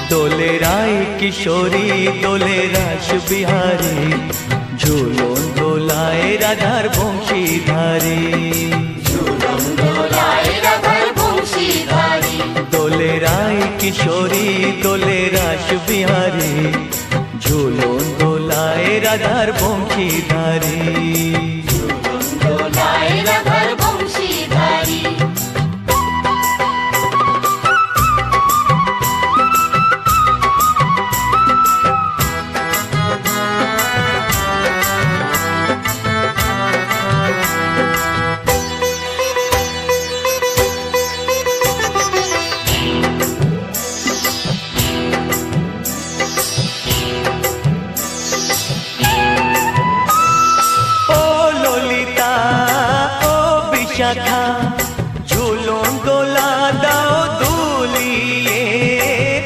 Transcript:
দোলে রায় কিশোরী দোলে রাস বিহারী, ঝুলন দোলায় রাধার বংশীধারী। ঝুলন দোলায় রাধার বংশীধারী। দোলে রায় কিশোরী দোলে রাস বিহারী, ঝুলন দোলায় রাধার বংশীধারী।